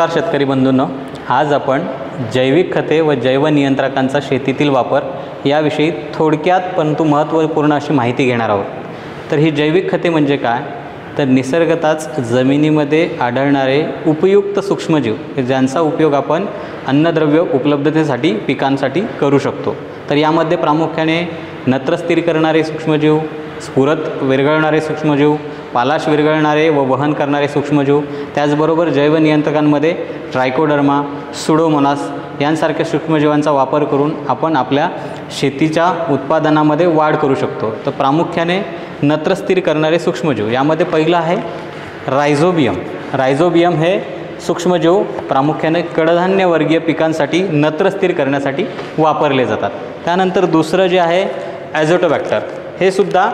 नमस्कार शेतकरी बंधूंनो, आज आपण जैविक खते व जैव नियंत्रकांचा शेतीतील वापर याविषयी थोडक्यात परंतु महत्त्वपूर्ण अशी माहिती घेणार आहोत। तर ही जैविक खते म्हणजे काय, तर निसर्गतःच जमिनीमध्ये आढळणारे उपयुक्त सूक्ष्मजीव ज्यांचा उपयोग आपण अन्नद्रव्य उपलब्धतेसाठी पिकांसाठी करू शकतो। तर यामध्ये प्रामुख्याने नत्र स्थिर करणारे सूक्ष्मजीव, स्फुरत विरघळणारे सूक्ष्मजीव, पालाश विरघळणारे व वहन करणारे सूक्ष्मजीव, त्याचबरोबर जैव नियंत्रकांमध्ये ट्रायकोडर्मा, सुडोमोनास यांसारख्या सूक्ष्मजीवांचा वापर करून आपण आपल्या शेतीच्या उत्पादनामध्ये वाढ करू शकतो। तर प्रामुख्याने नत्र स्थिर करणारे सूक्ष्मजीव यामध्ये पहिलं आहे रायझोबियम। रायझोबियम हे सूक्ष्मजीव प्रामुख्याने कडधान्य वर्गीय पिकांसाठी नत्र स्थिर करण्यासाठी वापरले जातात। त्यानंतर दुसरं जे आहे ॲझोटोबॅक्टर, हे सुद्धा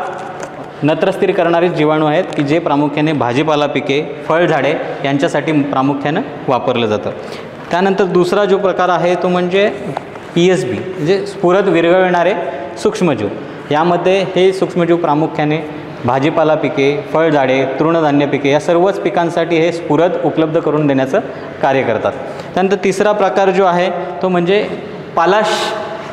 नत्र स्थिर करणारे जीवाणू आहेत की जे प्रामुख्याने भाजीपाला पिके, फळझाडे यांच्यासाठी प्रामुख्याने वापरलं जातं। त्यानंतर दुसरा जो प्रकार आहे तो म्हणजे PSB म्हणजे स्फुरत विरघळणारे सूक्ष्मजीव। यामध्ये हे सूक्ष्मजीव प्रामुख्याने भाजीपाला पिके, फळझाडे, तृणधान्य पिके या सर्वच पिकांसाठी हे स्फुरत उपलब्ध करून देण्याचं कार्य करतात। त्यानंतर तिसरा प्रकार जो आहे तो म्हणजे पालाश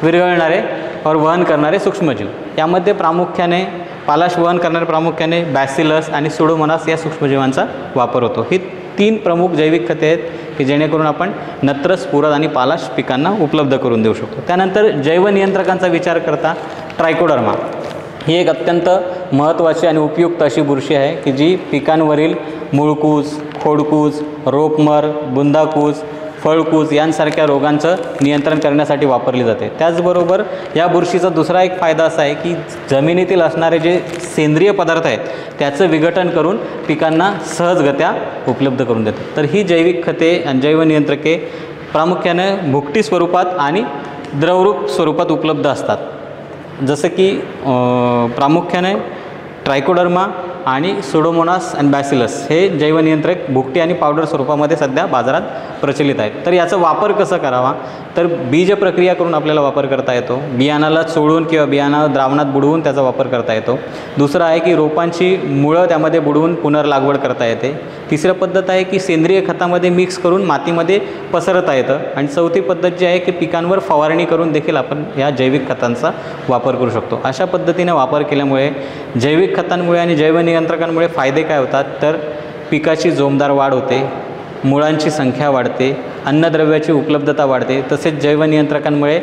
विरघळणारे और वहन करणारे सूक्ष्मजीव। यामध्ये प्रामुख्याने पालाश वहन करणारे प्रामुख्याने बॅसिलस आणि सुडोमोनास या सूक्ष्मजीवांचा वापर होतो। ही तीन प्रमुख जैविक खते आहेत की जेणेकरून आपण नत्र, स्फुरत आणि पालाश पिकांना उपलब्ध करून देऊ शकतो। त्यानंतर जैव नियंत्रकांचा विचार करता ट्रायकोडर्मा ही एक अत्यंत महत्त्वाची आणि उपयुक्त अशी बुरशी आहे की जी पिकांवरील मुळकूज, खोडकूज, रोपमर, बुंदाकूज, फळकूज यांसारख्या रोगांचं नियंत्रण करण्यासाठी वापरली जाते। त्याचबरोबर या बुरशीचा दुसरा एक फायदा असा आहे की जमिनीतील असणारे जे सेंद्रिय पदार्थ आहेत त्याचं विघटन करून पिकांना सहजगत्या उपलब्ध करून देतात। तर ही जैविक खते आणि जैव नियंत्रके प्रामुख्याने भुकटी स्वरूपात आणि द्रवरूप स्वरूपात उपलब्ध असतात। जसं की प्रामुख्याने ट्रायकोडर्मा आणि सुडोमोनास आणि बॅसिलस हे जैव नियंत्रक भुकटी आणि पावडर स्वरूपामध्ये सध्या बाजारात प्रचलित आहेत। तर याचा वापर कसा करावा, तर बीज प्रक्रिया करून आपल्याला वापर करता येतो, बियाणाला चोळून किंवा बियाणा द्रावणात बुडवून त्याचा वापर करता येतो। दुसरं आहे की रोपांची मुळं त्यामध्ये बुडवून पुनर्लागवड करता येते। तिसरं पद्धत आहे की सेंद्रिय खतामध्ये मिक्स करून मातीमध्ये पसरता येतं। आणि चौथी पद्धत जी आहे की पिकांवर फवारणी करून देखील आपण या जैविक खतांचा वापर करू शकतो। अशा पद्धतीने वापर केल्यामुळे जैविक खतांमुळे आणि जैव नियंत्रकांमुळे फायदे काय होतात, तर पिकाची जोमदार वाढ होते, मुळांची संख्या वाढते, अन्नद्रव्याची उपलब्धता वाढते, तसेच जैव नियंत्रकांमुळे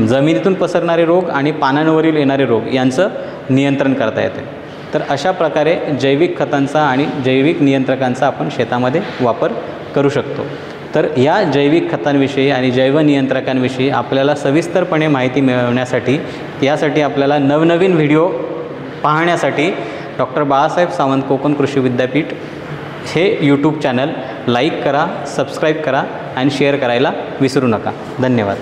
जमिनीतून पसरणारे रोग आणि पानांवरील येणारे रोग यांचं नियंत्रण करता येते। तर अशा प्रकारे जैविक खतांचा आणि जैविक नियंत्रकांचा आपण शेतामध्ये वापर करू शकतो। तर या जैविक खतांविषयी आणि जैव नियंत्रकांविषयी आपल्याला सविस्तरपणे माहिती मिळवण्यासाठी यासाठी आपल्याला नवनवीन व्हिडिओ पाहण्यासाठी डॉक्टर बाळासाहेब सावंत कोकण कृषी विद्यापीठ हे यूट्यूब चॅनल लाईक करा, सबस्क्राईब करा आणि शेअर करायला विसरू नका। धन्यवाद।